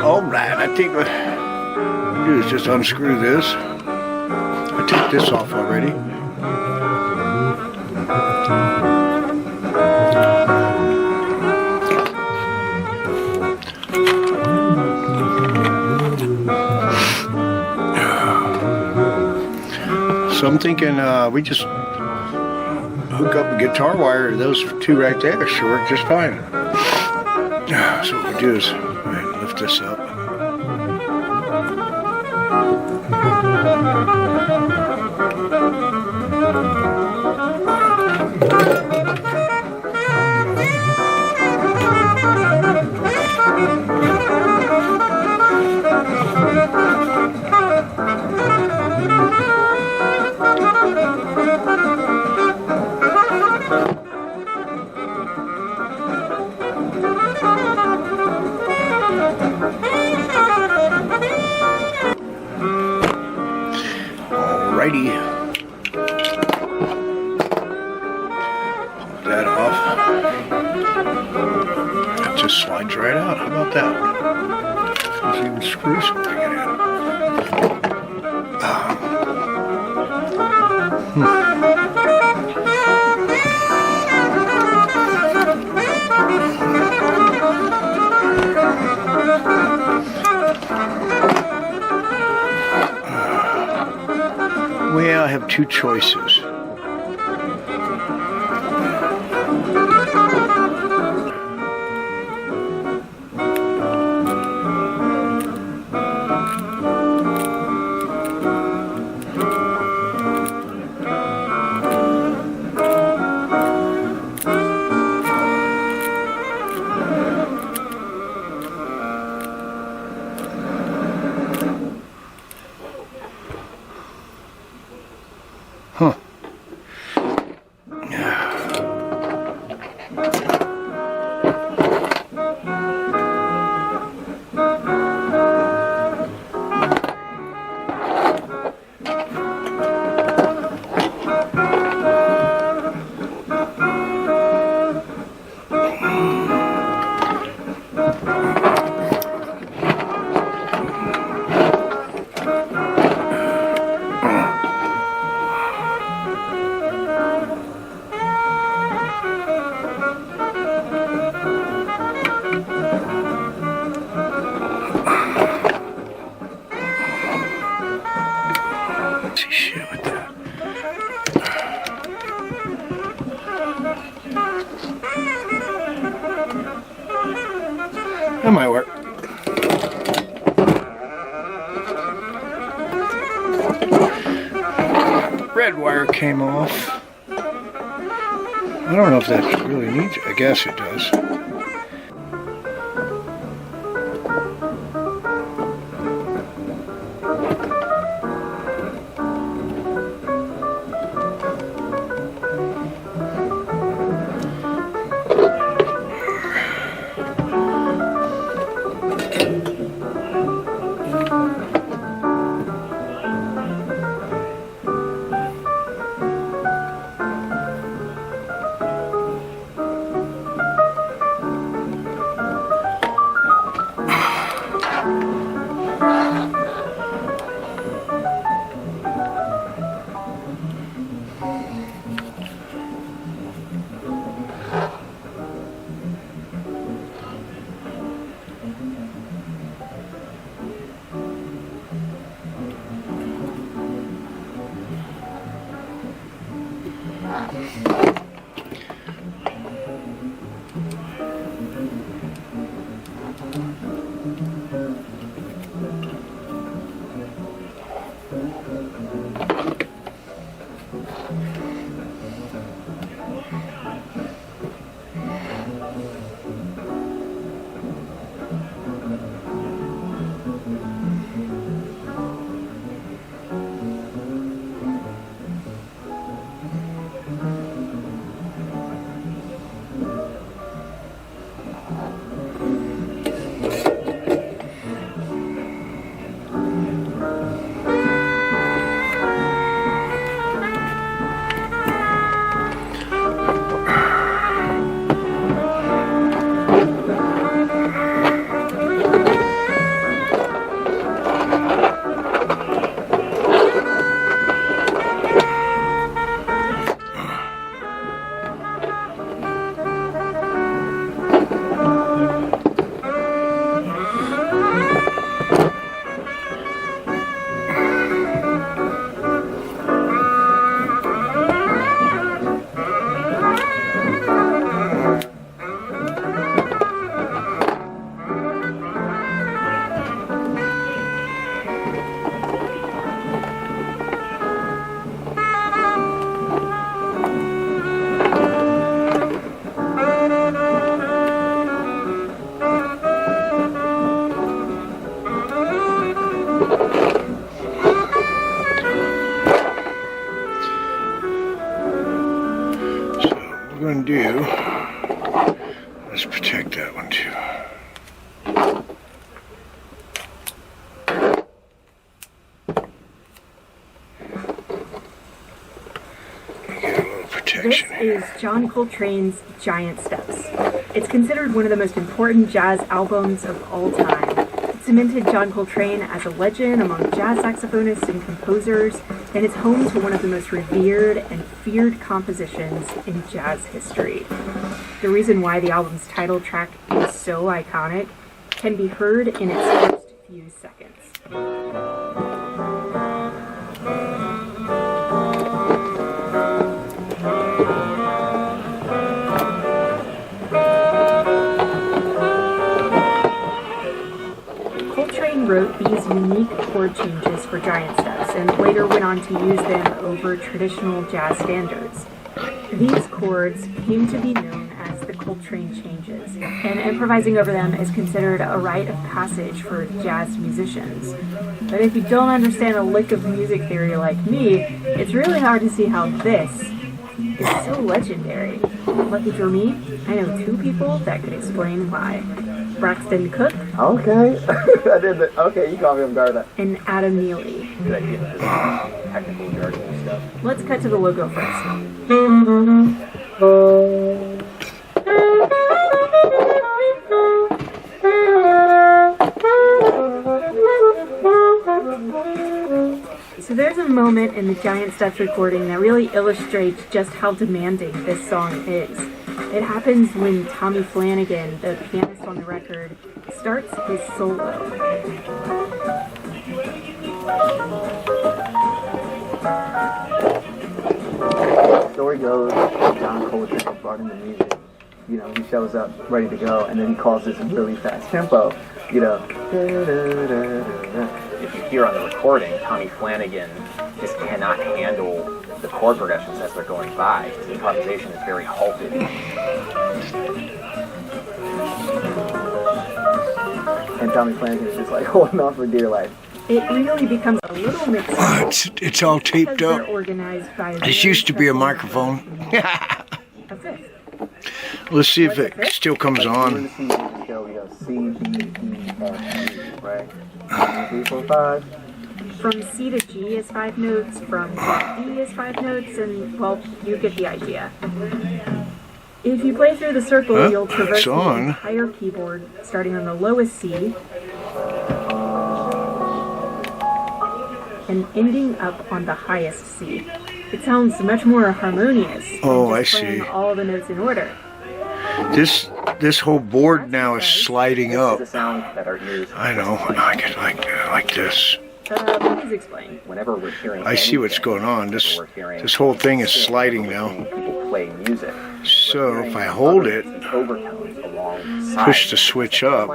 Alright, I think what I'll do is just unscrew this. I took this off already. So I'm thinking we just hook up a guitar wire to those two right there. Should work just fine. So what we do is lift this up. Alrighty. Pop that off. It just slides right out. How about that? There's even screws to bring it in. Well, I have two choices. Huh. Shit with that. That might work. Red wire came off. I don't know if that really needs it. I guess it does. can do, let's protect that one too. This is John Coltrane's Giant Steps. It's considered one of the most important jazz albums of all time. It cemented John Coltrane as a legend among jazz saxophonists and composers, and it's home to one of the most revered and feared compositions in jazz history. The reason why the album's title track is so iconic can be heard in its first few seconds. Coltrane wrote these unique chord changes for Giant Steps and later went on to use them over traditional jazz standards. These chords came to be known as the Coltrane changes, and improvising over them is considered a rite of passage for jazz musicians. But if you don't understand a lick of music theory like me, it's really hard to see how this is so legendary. Lucky for me, I know two people that could explain why. Braxton Cook. Okay. Okay, you got me on guard with that. And Adam Neely. Good idea. Technical jargon and stuff. Let's cut to the logo first. So there's a moment in the Giant Steps recording that really illustrates just how demanding this song is. It happens when Tommy Flanagan, the pianist on the record, starts his solo. The story goes, John Coltrane is brought into music. You know, he shows up ready to go, and then he calls this really fast tempo. You know, if you hear on the recording, Tommy Flanagan just cannot handle the chord progressions as they're going by. His improvisation is very halted. And Tommy Flanagan is just like holding on for dear life. It really becomes a little mixed. It's all taped up. Organized by This used to be a microphone. Let's see if it still comes on. We go C, D, E, F, G, right? 1, 2, 3, 4, 5. From C to G is 5 notes, from E is 5 notes, and, well, you get the idea. If you play through the circle, you'll traverse the entire keyboard, starting on the lowest C, and ending up on the highest C. It sounds much more harmonious than just playing all the notes in order. This whole board now is sliding up. I know. I get like this. Please explain. Whenever we're hearing I see what's going on. This whole thing is sliding now. People play music. So if I hold it, push the switch up.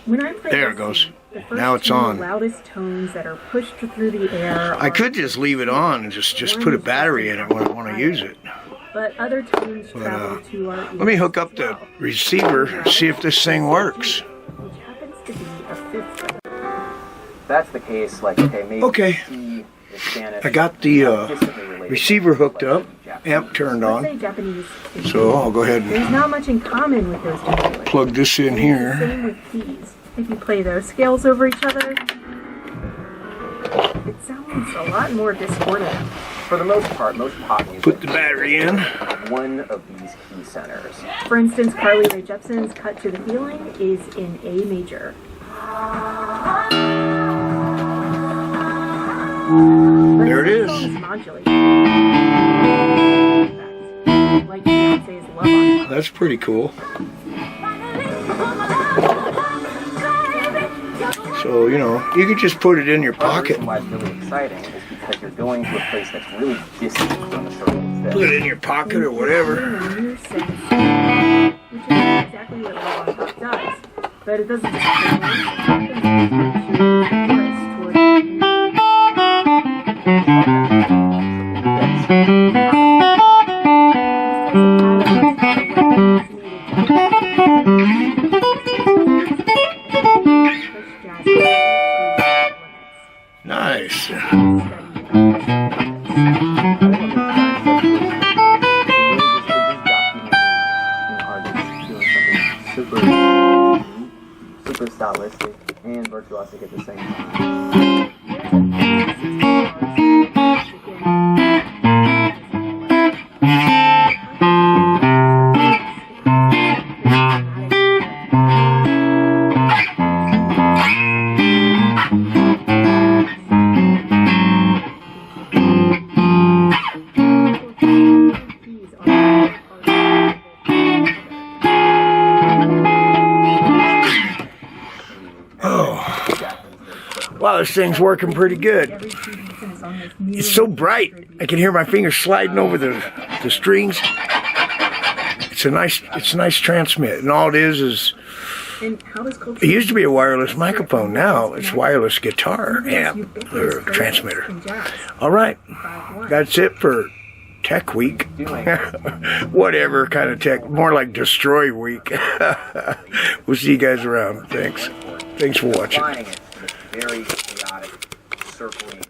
There it goes. Now it's on. Loudest tones that are pushed through the air. I could just leave it on and just put a battery in it when I want to use it. But other tones travel to our ears. Let me hook up the receiver and see if this thing works. Which happens to be a fifth. That's the case, like, okay, maybe okay. I got the receiver hooked up, amp turned on, so I'll go ahead There's not much in common with those two. Plug this in here. Same with keys. If you play those scales over each other, it sounds a lot more discordant. For the most part, most pop music. Put the battery in. One of these key centers. For instance, Carly Rae Jepsen's Cut to the Feeling is in A major. There it is. That's pretty cool. So, you know, you could just put it in your pocket. Why it's really exciting is because you're going to a place that's really distant from the circle. Put it in your pocket or whatever. Which is exactly what Love on Top does. But it doesn't just Nice. realistic and virtuosic at the same time. Wow, this thing's working pretty good. It's so bright. I can hear my fingers sliding over the strings. It's a nice transmit, and all it is it used to be a wireless microphone. Now it's wireless guitar amp or transmitter. All right, that's it for Tech Week. Whatever kind of tech, more like Destroy Week. We'll see you guys around. Thanks for watching. Very chaotic, circling.